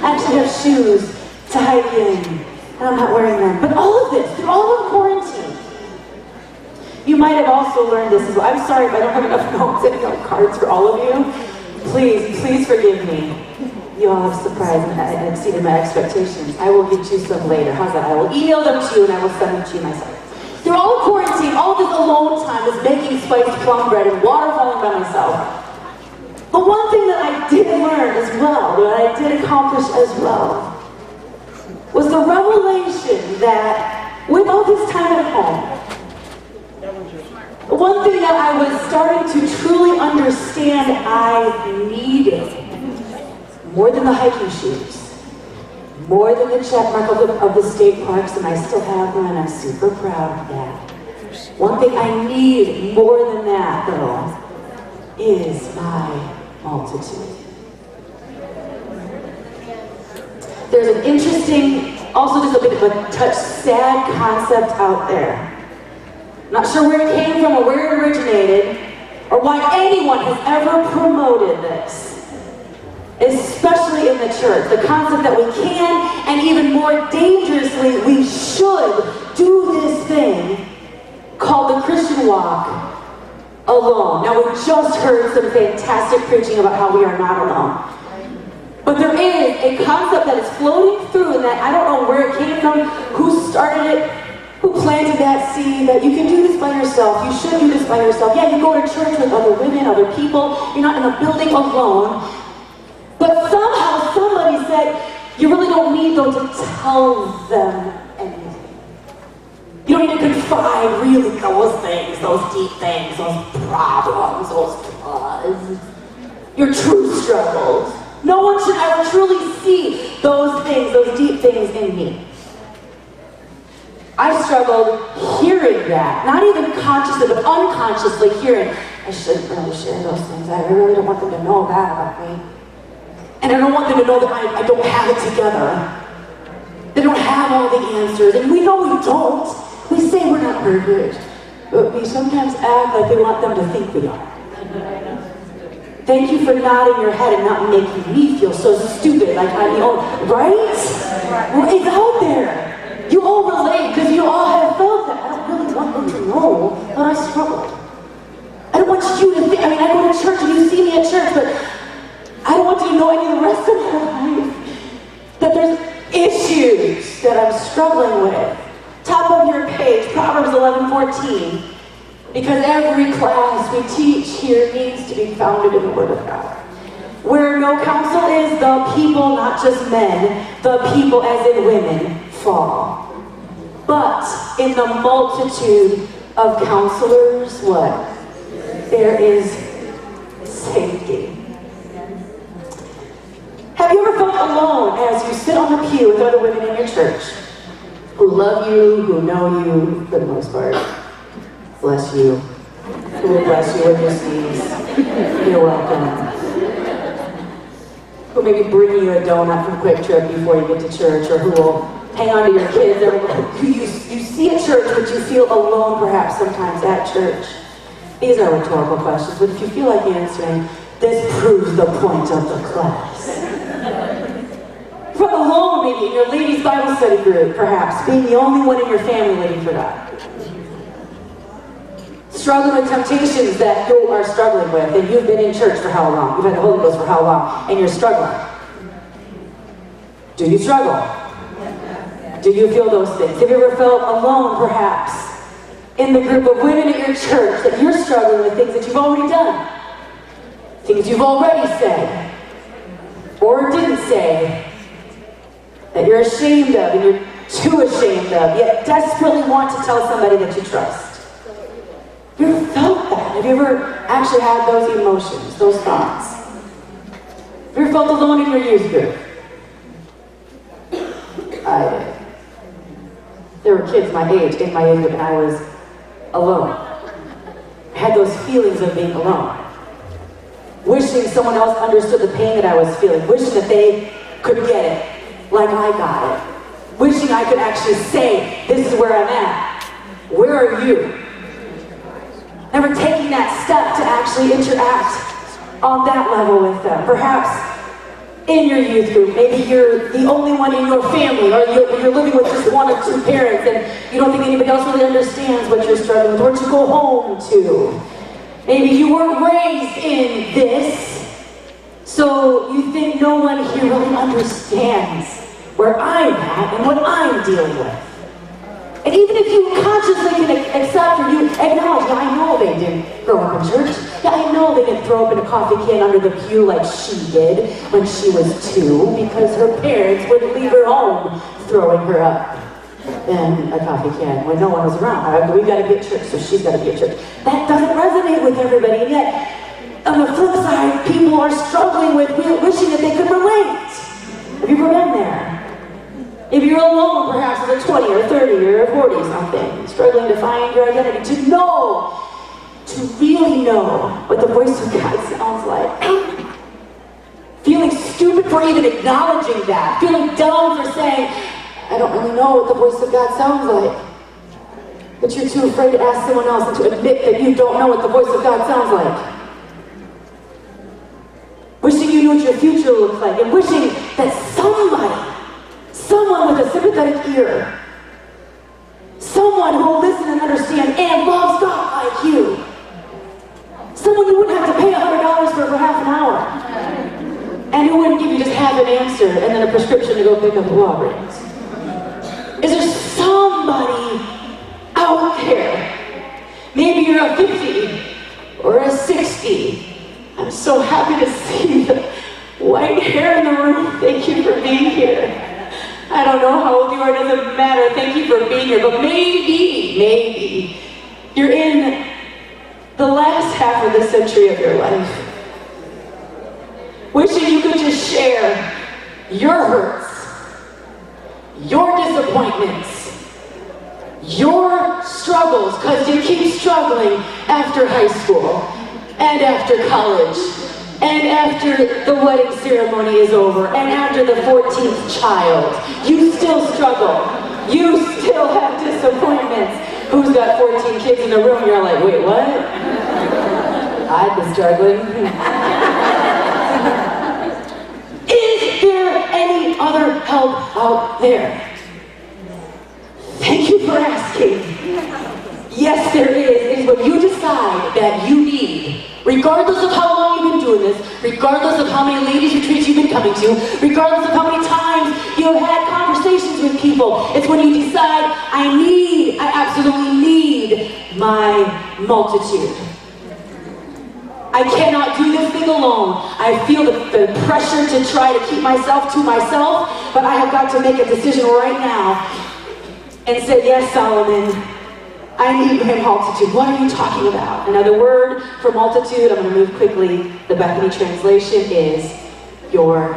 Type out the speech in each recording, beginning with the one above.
I actually have shoes to hike in, and I'm not wearing them. But all of this, through all of quarantine, you might have also learned this as well. I'm sorry if I don't have enough notes and note cards for all of you. Please forgive me. You all have surprised and exceeded my expectations. I will get you some later. How's that? I will email them to you and I will send them to you myself. Through all of quarantine, all this alone time is making spiced plum bread and water falling by myself. But one thing that I did learn as well, that I did accomplish as well, was the revelation that with all this time at home, one thing that I was starting to truly understand I needed, more than the hiking shoes, more than the check mark of the state parks, and I still have them and I'm super proud of that. One thing I need more than that, though, is my multitude. There's an interesting, also just a bit of a touch sad concept out there. Not sure where it came from or where it originated, or why anyone has ever promoted this, especially in the church. The concept that we can, and even more dangerously, we should do this thing called the Christian walk alone. Now, we just heard some fantastic preaching about how we are not alone. But there is a concept that is floating through, and that I don't know where it came from, who started it, who planted that seed, that you can do this by yourself, you should do this by yourself. Yeah, you go to church with other women, other people, you're not in a building alone. But somehow somebody said, you really don't need though to tell them anything. You don't need to confide really those things, those deep things, those problems, those flaws, your true struggles. No one should ever truly see those things, those deep things in me. I struggled hearing that, not even consciously, but unconsciously hearing, I shouldn't really share those things. I really don't want them to know that about me. And I don't want them to know that I don't have it together. They don't have all the answers, and we know we don't. We say we're not perfect, but we sometimes act like we want them to think we are. Thank you for nodding your head and not making me feel so stupid, like I'm the only, right? Well, it's out there. You all relate, because you all have felt that. I don't really want them to know that I struggled. I don't want you to think, I go to church and you see me at church, but I don't want you to know any of the rest of my life that there's issues that I'm struggling with. Top of your page, Proverbs 11:14. Because every class we teach here needs to be founded in the Word of God. Where no counsel is, the people, not just men, the people as in women, fall. But in the multitude of counselors, what? There is safety. Have you ever felt alone as you sit on the pew with other women in your church who love you, who know you for the most part? Bless you. Who will bless you when you sneeze? You're welcome. Who maybe bring you a donut from Quick Trip before you get to church, or who will hang on to your kids, or who you see at church but you feel alone perhaps sometimes at church. These are rhetorical questions, but if you feel like answering, this proves the point of the class. From alone maybe in your ladies' Bible study group, perhaps, being the only one in your family living for God. Struggling with temptations that you are struggling with, and you've been in church for how long? You've had the Holy Ghost for how long? And you're struggling. Do you struggle? Do you feel those things? Have you ever felt alone, perhaps, in the group of women at your church that you're struggling with things that you've already done? Things you've already said, or didn't say, that you're ashamed of, and you're too ashamed of, yet desperately want to tell somebody that you trust? Have you ever felt that? Have you ever actually had those emotions, those thoughts? Have you ever felt alone in your youth group? I did. There were kids my age in my youth group, and I was alone. I had those feelings of being alone. Wishing someone else understood the pain that I was feeling. Wishing that they could get it like I got it. Wishing I could actually say, this is where I'm at. Where are you? Never taking that step to actually interact on that level with them. Perhaps in your youth group. Maybe you're the only one in your family, or you're living with just one or two parents, and you don't think anybody else really understands what you're struggling with, or to go home to. Maybe you weren't raised in this, so you think no one here really understands where I'm at and what I'm dealing with. And even if you consciously can accept or you acknowledge, yeah, I know they didn't grow up in church. Yeah, I know they didn't throw up in a coffee can under the pew like she did when she was 2, because her parents wouldn't leave her home throwing her up in a coffee can when no one was around. We've got to be at church, so she's got to be at church. That doesn't resonate with everybody, and yet, on the flip side, people are struggling with wishing that they could relate. Have you ever been there? If you're alone, perhaps as a 20 or 30 or 40 something, struggling to find your identity, to really know what the voice of God sounds like. Feeling stupid for even acknowledging that. Feeling dumb for saying, I don't really know what the voice of God sounds like. But you're too afraid to ask someone else and to admit that you don't know what the voice of God sounds like. Wishing you knew what your future looked like, and wishing that someone with a sympathetic ear, someone who will listen and understand and loves God like you, someone who wouldn't have to pay $100 for half an hour, and who wouldn't give you just half an answer and then a prescription to go pick up the Walgreens. Is there somebody out there? Maybe you're a 50 or a 60. I'm so happy to see the white hair in the room. Thank you for being here. I don't know how old you are, it doesn't matter. Thank you for being here. But maybe you're in the last half of the century of your life, wishing you could just share your hurts, your disappointments, your struggles, because you keep struggling after high school and after college, and after the wedding ceremony is over, and after the 14th child. You still struggle. You still have disappointments. Who's got 14 kids in the room? You're like, wait, what? I've been struggling. Is there any other help out there? Thank you for asking. Yes, there is. It's what you decide that you need. Regardless of how long you've been doing this, regardless of how many ladies retreats you've been coming to, regardless of how many times you've had conversations with people, it's when you decide, I absolutely need my multitude. I cannot do this thing alone. I feel the pressure to try to keep myself to myself, but I have got to make a decision right now and say, yes, Solomon, I need my multitude. What are you talking about? Another word for multitude, I'm going to move quickly. The Bethany translation is your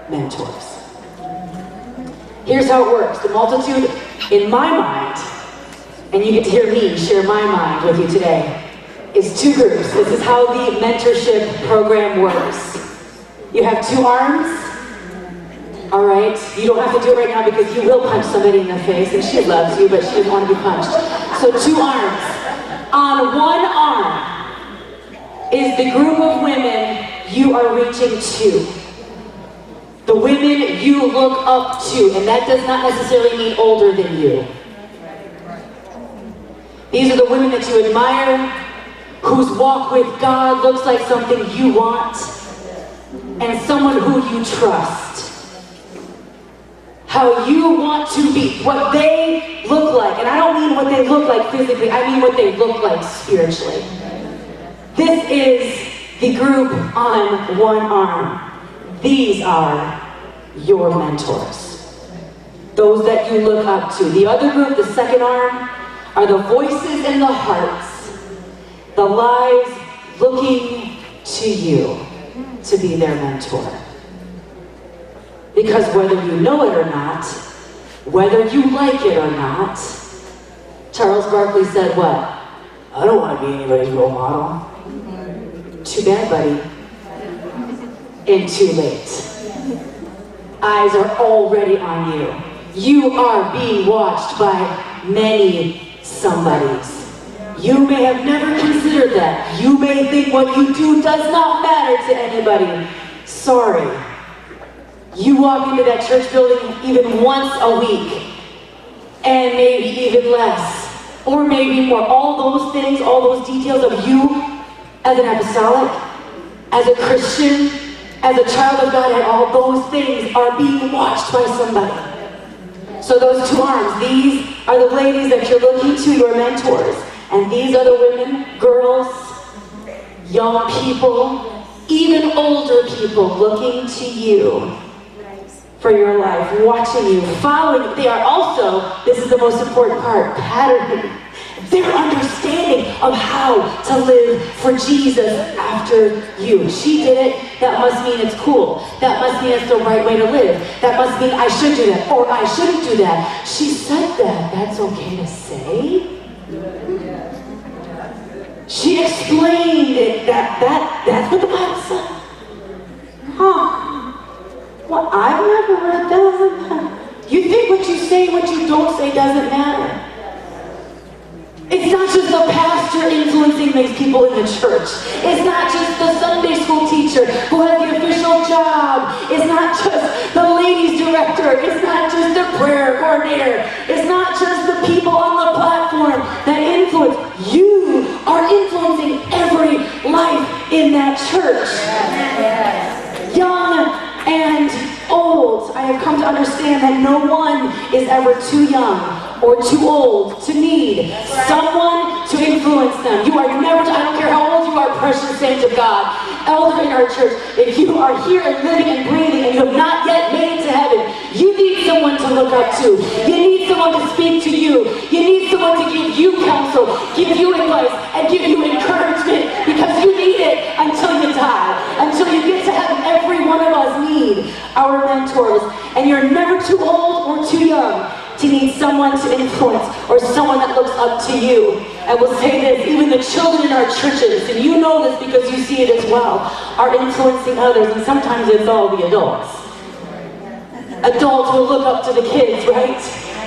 mentors. Here's how it works. The multitude, in my mind, and you get to hear me share my mind with you today, is 2 groups. This is how the mentorship program works. You have 2 arms. All right? You don't have to do it right now because you will punch somebody in the face, and she loves you, but she doesn't want to be punched. So 2 arms. On one arm is the group of women you are reaching to. The women you look up to, and that does not necessarily mean older than you. These are the women that you admire, whose walk with God looks like something you want, and someone who you trust. How you want to be, what they look like. And I don't mean what they look like physically, I mean what they look like spiritually. This is the group on one arm. These are your mentors. Those that you look up to. The other group, the second arm, are the voices in the hearts, the lives looking to you to be their mentor. Because whether you know it or not, whether you like it or not, Charles Barkley said what? I don't want to be anybody's role model. Too bad, buddy. And too late. Eyes are already on you. You are being watched by many somebodies. You may have never considered that. You may think what you do does not matter to anybody. Sorry. You walk into that church building even once a week, and maybe even less, or maybe more. All those things, all those details of you as an apostolic, as a Christian, as a child of God, and all those things are being watched by somebody. So those two arms, these are the ladies that you're looking to, your mentors. And these are the women, girls, young people, even older people looking to you for your life, watching you, following you. They are also, this is the most important part, patterning their understanding of how to live for Jesus after you. She did it, that must mean it's cool. That must mean it's the right way to live. That must mean I should do that, or I shouldn't do that. She said that, that's okay to say. She explained it, that's what the Bible said. Huh. Well, I've never read that. You think what you say, what you don't say doesn't matter. It's not just the pastor influencing these people in the church. It's not just the Sunday school teacher who has the official job. It's not just the ladies director. It's not just the prayer coordinator. It's not just the people on the platform that influence. You are influencing every life in that church. Young and old. I have come to understand that no one is ever too young or too old to need someone to influence them. You are never, I don't care how old you are, precious saint of God, elder in our church, if you are here and living and breathing and you have not yet made it to heaven, you need someone to look up to. You need someone to speak to you. You need someone to give you counsel, give you advice, and give you encouragement, because you need it until you die. Until you get to heaven, every one of us need our mentors. And you're never too old or too young to need someone to influence or someone that looks up to you. I will say this, even the children in our churches, and you know this because you see it as well, are influencing others, and sometimes it's all the adults. Adults will look up to the kids, right?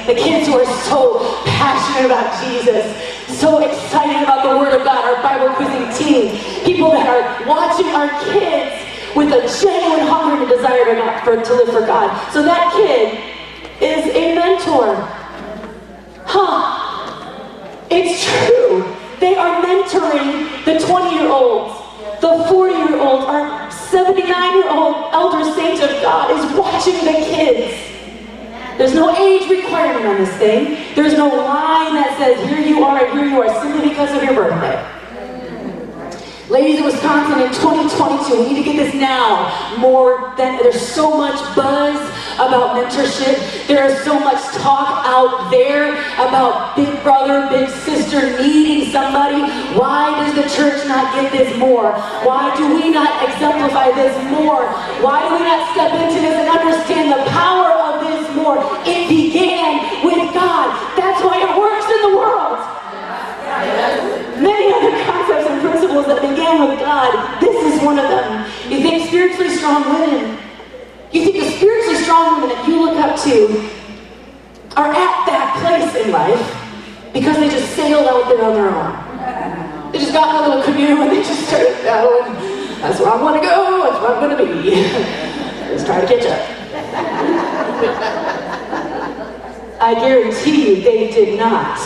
The kids who are so passionate about Jesus, so excited about the Word of God, our Bible quizzing team, people that are watching our kids with a genuine hunger and desire to live for God. So that kid is a mentor. It's true. They are mentoring the 20-year-olds, the 40-year-olds, our 79-year-old elder saint of God is watching the kids. There's no age requirement on this thing. There's no line that says, here you are and here you are simply because of your birthday. Ladies in Wisconsin, in 2022, we need to get this now more than, there's so much buzz about mentorship. There is so much talk out there about big brother, big sister needing somebody. Why does the church not get this more? Why do we not exemplify this more? Why do we not step into this and understand the power of this more? It began with God. That's why it works in the world. Many other concepts and principles that began with God, this is one of them. You think spiritually strong women, you think the spiritually strong women that you look up to are at that place in life because they just sailed out there on their own. They just got in a little canoe and they just started going, that's where I want to go, that's where I'm going to be. Let's try to catch up. I guarantee you they did not.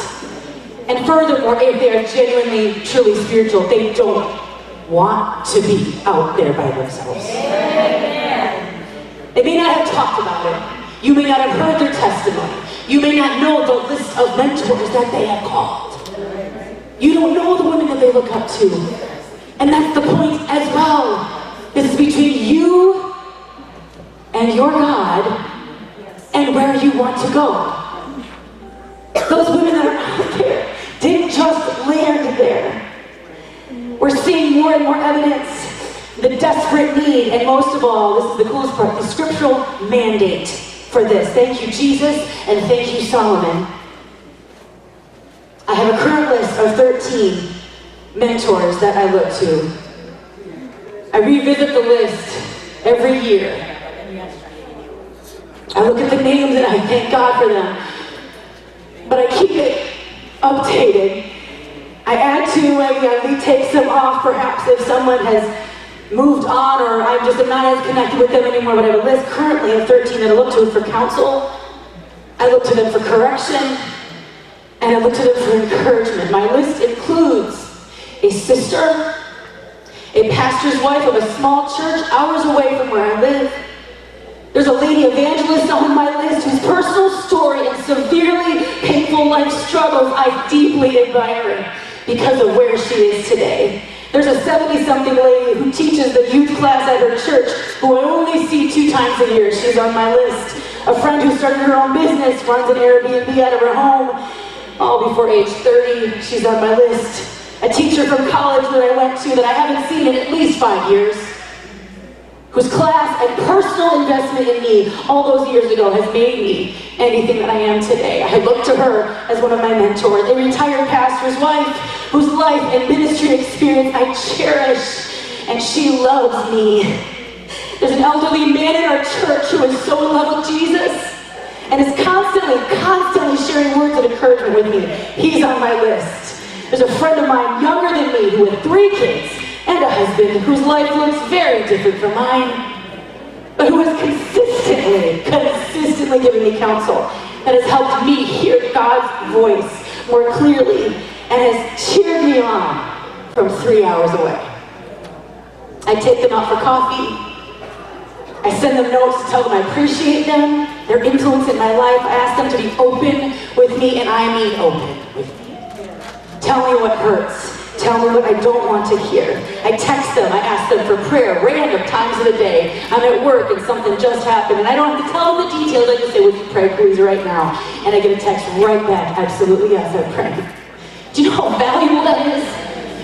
And furthermore, if they are genuinely, truly spiritual, they don't want to be out there by themselves. Amen. They may not have talked about it. You may not have heard their testimony. You may not know the list of mentors that they have called. You don't know the women that they look up to. And that's the point as well. This is between you and your God and where you want to go. Those women that are out there didn't just land there. We're seeing more and more evidence, the desperate need, and most of all, this is the coolest part, the scriptural mandate for this. Thank you, Jesus, and thank you, Solomon. I have a current list of 13 mentors that I look to. I revisit the list every year. I look at the names and I thank God for them. But I keep it updated. I add to, maybe take some off, perhaps if someone has moved on, or I'm not as connected with them anymore, but I have a list currently of 13 that I look to for counsel. I look to them for correction, and I look to them for encouragement. My list includes a sister, a pastor's wife of a small church hours away from where I live. There's a lady evangelist on my list whose personal story and severely painful life struggles I deeply admire because of where she is today. There's a 70-something lady who teaches the youth class at her church who I only see 2 times a year. She's on my list. A friend who started her own business, runs an Airbnb out of her home, all before age 30. She's on my list. A teacher from college that I went to that I haven't seen in at least 5 years, whose class and personal investment in me all those years ago has made me anything that I am today. I look to her as one of my mentors. A retired pastor's wife whose life and ministry experience I cherish, and she loves me. There's an elderly man in our church who is so in love with Jesus and is constantly sharing words of encouragement with me. He's on my list. There's a friend of mine younger than me who had 3 kids and a husband whose life looks very different from mine, but who has consistently given me counsel that has helped me hear God's voice more clearly and has cheered me on from 3 hours away. I take them out for coffee. I send them notes to tell them I appreciate them, their influence in my life. I ask them to be open with me, and I mean open with me. Tell me what hurts. Tell me what I don't want to hear. I text them. I ask them for prayer, random times of the day. I'm at work and something just happened, and I don't have to tell them the details. I just say, would you pray, please, right now? And I get a text right back. Absolutely, yes, I pray. Do you know how valuable that is?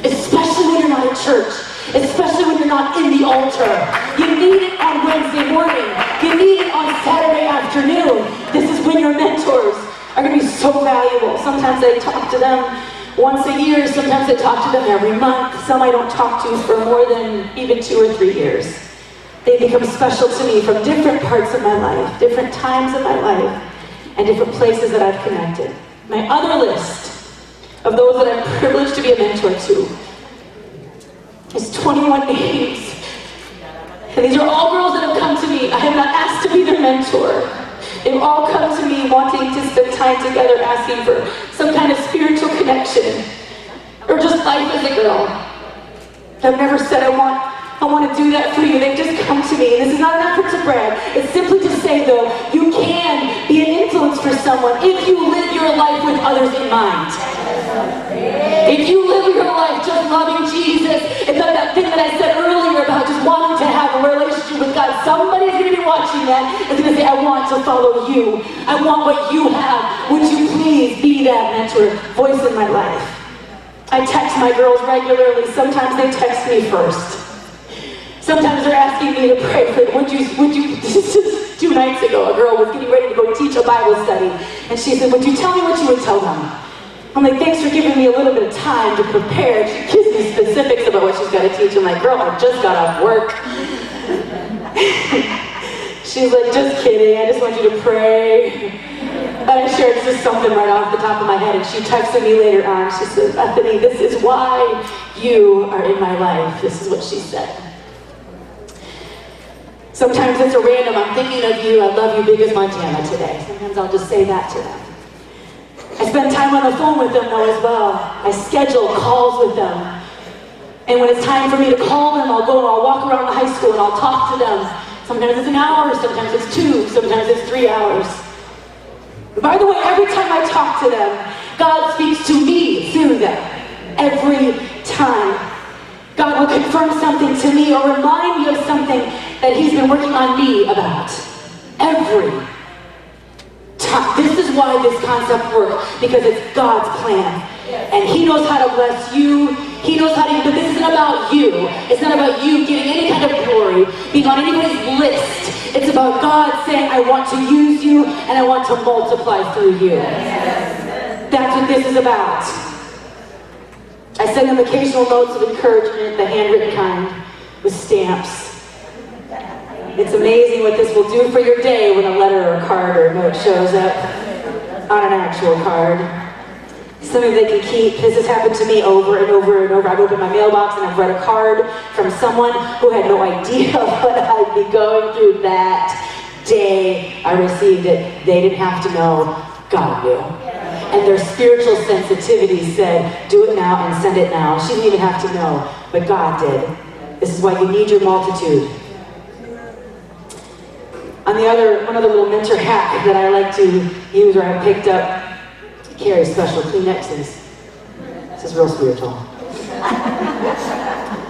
Especially when you're not at church. Especially when you're not in the altar. You need it on Wednesday morning. You need it on Saturday afternoon. This is when your mentors are going to be so valuable. Sometimes I talk to them once a year. Sometimes I talk to them every month. Some I don't talk to for more than even 2 or 3 years. They become special to me from different parts of my life, different times of my life, and different places that I've connected. My other list of those that I'm privileged to be a mentor to is 21 names. And these are all girls that have come to me. I have not asked to be their mentor. They've all come to me wanting to spend time together, asking for some kind of spiritual connection, or just life as a girl. I've never said I want to do that for you. They've just come to me. And this is not an effort to brag. It's simply to say, though, you can be an influence for someone if you live your life with others in mind. If you live your life just loving Jesus, it's not that thing that I said earlier about just wanting to have a relationship with God. Somebody's going to be watching that and is going to say, I want to follow you. I want what you have. Would you please be that mentor, voice in my life? I text my girls regularly. Sometimes they text me first. Sometimes they're asking me to pray for them. Would you, this is 2 nights ago, a girl was getting ready to go teach a Bible study. And she said, would you tell me what you would tell them? I'm like, thanks for giving me a little bit of time to prepare. She gives me specifics about what she's got to teach. I'm like, girl, I just got off work. She's like, just kidding. I just want you to pray. I shared just something right off the top of my head, and she texted me later on. She said, Bethany, this is why you are in my life. This is what she said. Sometimes it's a random, I'm thinking of you, I love you, big as Montana today. Sometimes I'll just say that to them. I spend time on the phone with them though as well. I schedule calls with them. And when it's time for me to call them, I'll go and I'll walk around the high school and I'll talk to them. Sometimes it's an hour, sometimes it's 2, sometimes it's 3 hours. By the way, every time I talk to them, God speaks to me through them. Every time. God will confirm something to me or remind me of something that He's been working on me about. Every time. This is why this concept works, because it's God's plan. And He knows how to bless you. He knows how to, but this isn't about you. It's not about you getting any kind of glory, being on anybody's list. It's about God saying, I want to use you and I want to multiply through you. That's what this is about. I send them occasional notes of encouragement, the handwritten kind, with stamps. It's amazing what this will do for your day when a letter or a card or a note shows up on an actual card. something they can keep. This has happened to me over and over and over. I've opened my mailbox and I've read a card from someone who had no idea what I'd be going through that day I received it. They didn't have to know, God knew. And their spiritual sensitivity said, do it now and send it now. She didn't even have to know, but God did. This is why you need your multitude. One other little mentor hack that I like to use, or I picked up, carry special Kleenexes. This is real spiritual.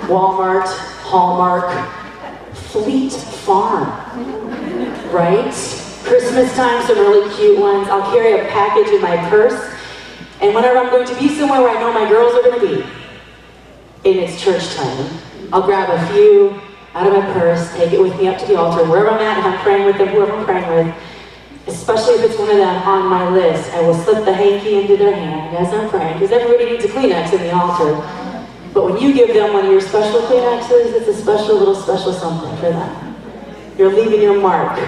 Walmart, Hallmark, Fleet Farm, right? Christmas time, some really cute ones. I'll carry a package in my purse, and whenever I'm going to be somewhere where I know my girls are going to be, and it's church time, I'll grab a few out of my purse, take it with me up to the altar, wherever I'm at, if I'm praying with them, whoever I'm praying with, especially if it's one of them on my list, I will slip the hanky into their hand as I'm praying, because everybody needs a Kleenex in the altar. But when you give them one of your special Kleenexes, it's a special something for them. You're leaving your mark.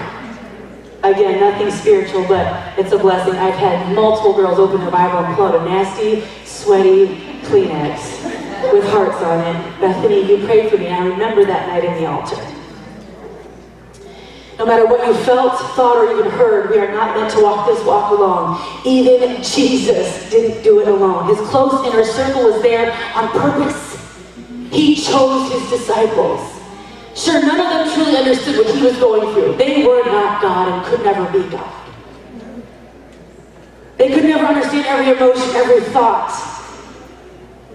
Again, nothing spiritual, but it's a blessing. I've had multiple girls open their Bible and pull out a nasty, sweaty Kleenex with hearts on it. Bethany, you prayed for me, and I remember that night in the altar. No matter what you felt, thought, or even heard, we are not meant to walk this walk alone. Even Jesus didn't do it alone. His close inner circle was there on purpose. He chose his disciples. Sure, none of them truly understood what he was going through. They were not God and could never be God. They could never understand every emotion, every thought.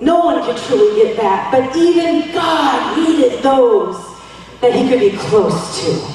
No one could truly get that. But even God needed those that he could be close to.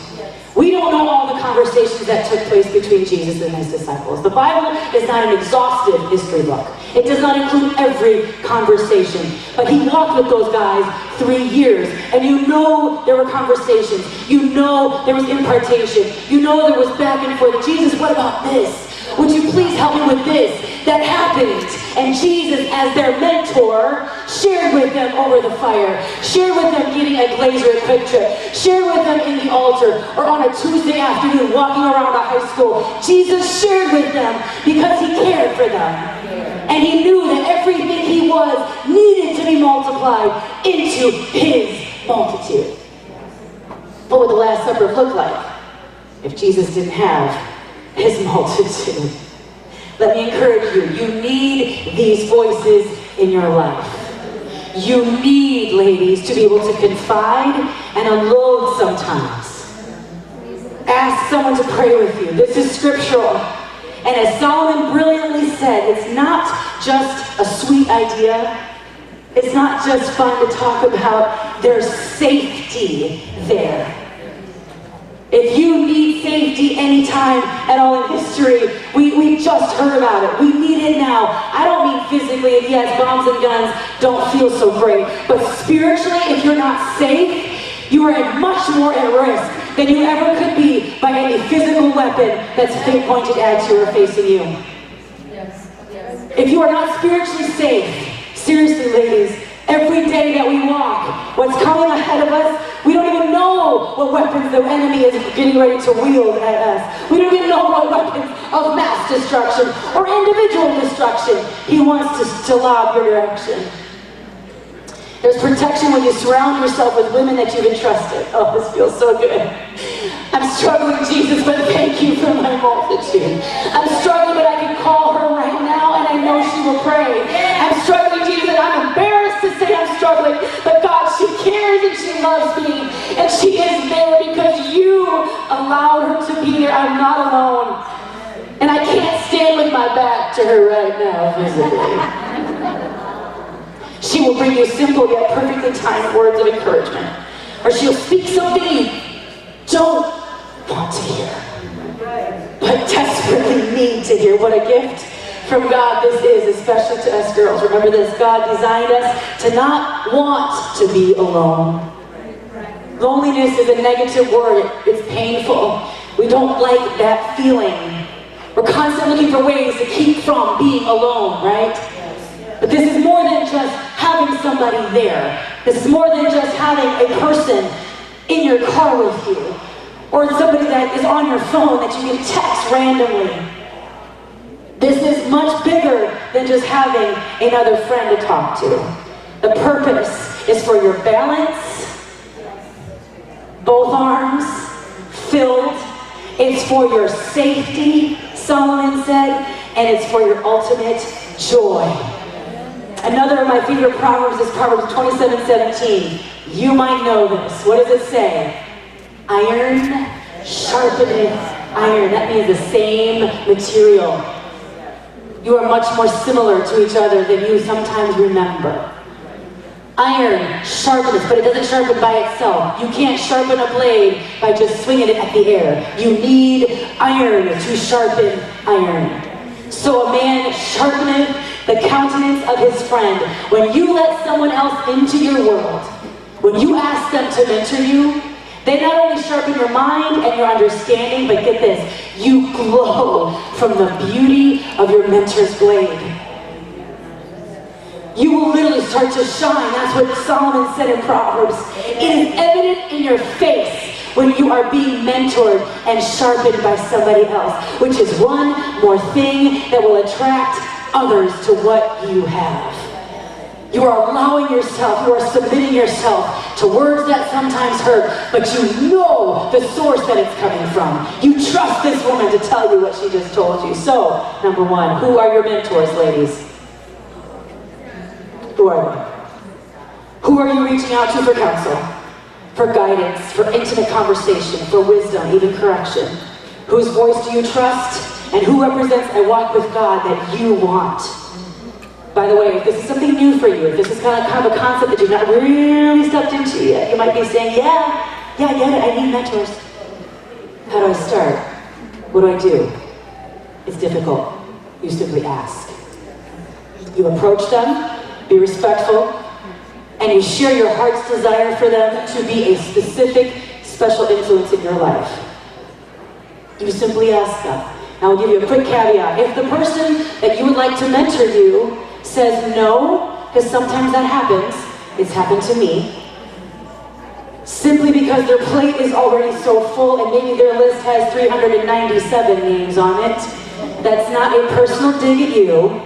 We don't know all the conversations that took place between Jesus and his disciples. The Bible is not an exhaustive history book. It does not include every conversation. But he walked with those guys 3 years. And you know there were conversations. You know there was impartation. You know there was back and forth. Jesus, what about this? Would you please help me with this? That happened. And Jesus, as their mentor, shared with them over the fire, shared with them getting a Glazer at Quick Trip, shared with them in the altar, or on a Tuesday afternoon walking around a high school. Jesus shared with them because he cared for them. And he knew that everything he was needed to be multiplied into his multitude. What would the Last Supper look like if Jesus didn't have his multitude? Let me encourage you. You need these voices in your life. You need, ladies, to be able to confide and unload sometimes. Ask someone to pray with you. This is scriptural. And as Solomon brilliantly said, it's not just a sweet idea. It's not just fun to talk about. There's safety there. If you need safety anytime at all in history, we just heard about it. We need it now. I don't mean physically, and yes, bombs and guns don't feel so great. But spiritually, if you're not safe, you are much more at risk than you ever could be by any physical weapon that's pointed at you or facing you. Yes. If you are not spiritually safe, seriously, ladies, every day that we walk, what's coming ahead of us, we don't even know what weapons the enemy is getting ready to wield at us. We don't even know what weapons of mass destruction or individual destruction he wants to lob your direction. There's protection when you surround yourself with women that you've entrusted. Oh, this feels so good. I'm struggling, Jesus, but thank you for my multitude. I'm struggling, but I can call her right now, and I know she will pray. I'm struggling, Jesus, and I'm embarrassed to say I'm struggling, but God, she cares and she loves me, and she is there because you allowed her to be there. I'm not alone, and I can't stand with my back to her right now physically. She will bring you simple yet perfectly timed words of encouragement, or she'll speak something you don't want to hear, but desperately need to hear. What a gift from God this is, especially to us girls. Remember this, God designed us to not want to be alone. Loneliness is a negative word. It's painful. We don't like that feeling. We're constantly looking for ways to keep from being alone, right? But this is more than just having somebody there. This is more than just having a person in your car with you, or somebody that is on your phone that you can text randomly. This is much bigger than than just having another friend to talk to. The purpose is for your balance, both arms filled. It's for your safety, Solomon said, and it's for your ultimate joy. Another of my favorite proverbs is Proverbs 27:17. You might know this. What does it say? Iron sharpeneth iron. That means the same material. You are much more similar to each other than you sometimes remember. Iron sharpens, but it doesn't sharpen by itself. You can't sharpen a blade by just swinging it at the air. You need iron to sharpen iron. So a man sharpeneth the countenance of his friend. When you let someone else into your world, when you ask them to mentor you, they not only sharpen your mind and your understanding, but get this, you glow from the beauty of your mentor's blade. You will literally start to shine. That's what Solomon said in Proverbs. It is evident in your face when you are being mentored and sharpened by somebody else, which is one more thing that will attract others to what you have. You are allowing yourself, you are submitting yourself to words that sometimes hurt, but you know the source that it's coming from. You trust this woman to tell you what she just told you. So, number one, who are your mentors, ladies? Who are they? Who are you reaching out to for counsel, for guidance, for intimate conversation, for wisdom, even correction? Whose voice do you trust? And who represents a walk with God that you want? By the way, if this is something new for you, if this is kind of a concept that you've not really stepped into yet, you might be saying, yeah, I get it, I need mentors. How do I start? What do I do? It's difficult. You simply ask. You approach them, be respectful, and you share your heart's desire for them to be a specific, special influence in your life. You simply ask them. Now I'll give you a quick caveat. If the person that you would like to mentor you says no, because sometimes that happens, it's happened to me, simply because their plate is already so full and maybe their list has 397 names on it, that's not a personal dig at you.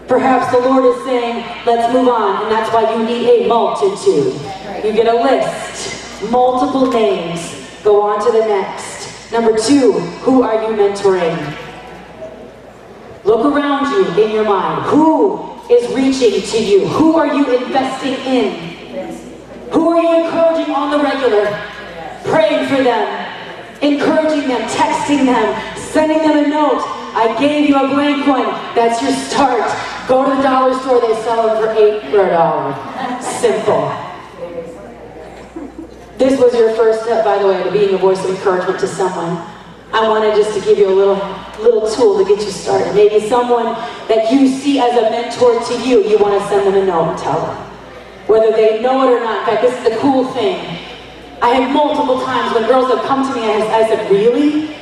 Perhaps the Lord is saying, let's move on, and that's why you need a multitude. You get a list, multiple names, go on to the next. Number two, who are you mentoring? Look around you in your mind. Who is reaching to you? Who are you investing in? Who are you encouraging on the regular? Praying for them, encouraging them, texting them, sending them a note. I gave you a blank one. That's your start. Go to the dollar store, they sell them for $8 for $1. Simple. This was your first step, by the way, to being a voice of encouragement to someone. I wanted just to give you a little tool to get you started. Maybe someone that you see as a mentor to you, you want to send them a note and tell them. Whether they know it or not. In fact, this is the cool thing. I had multiple times when girls have come to me and I said, really?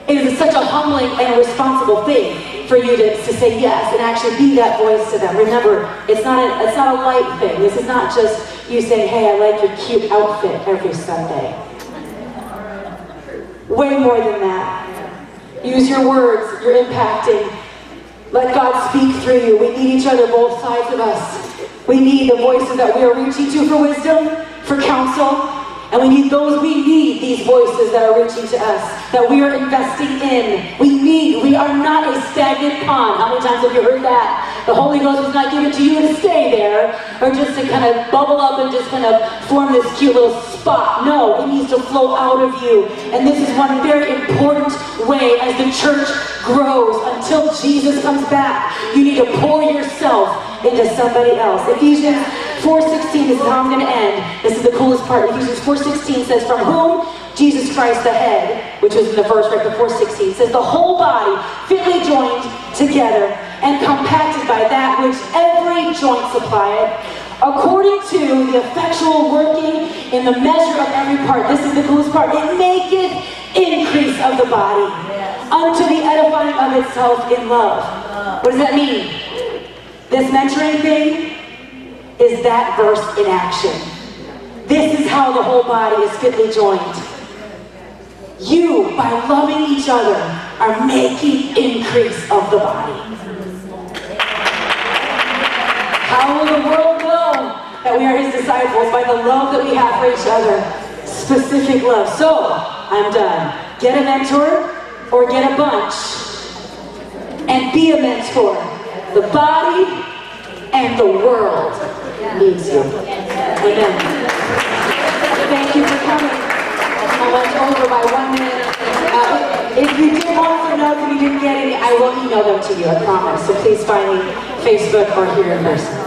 It is such a humbling and responsible thing for you to say yes and actually be that voice to them. Remember, it's not a light thing. This is not just you saying, hey, I like your cute outfit every Sunday. Way more than that. Use your words, you're impacting. Let God speak through you. We need each other, both sides of us. We need the voices that we are reaching to for wisdom, for counsel, and we need these voices that are reaching to us, that we are investing in. We are not a stagnant pond. How many times have you heard that? The Holy Ghost was not given to you to stay there, or just to kind of bubble up and just kind of form this cute little spot. No, it needs to flow out of you. And this is one very important way as the church grows until Jesus comes back. You need to pour yourself into somebody else. Ephesians 4:16, this is how I'm going to end. This is the coolest part. Ephesians 4:16 says, from whom Jesus Christ the head, which was in the verse right before 16, says the whole body fitly joined together and compacted by that which every joint supplieth, according to the effectual working in the measure of every part. This is the coolest part. It maketh increase of the body unto the edifying of itself in love. What does that mean? This mentoring thing is that verse in action. This is how the whole body is fitly joined. You, by loving each other, are making increase of the body. How will the world know that we are his disciples? By the love that we have for each other. Specific love. So, I'm done. Get a mentor or get a bunch and be a mentor. The body and the world needs you. Amen. Thank you for coming. I went over by 1 minute. If you did want some notes and you didn't get any, I will email them to you, I promise. So please find me Facebook or here in person.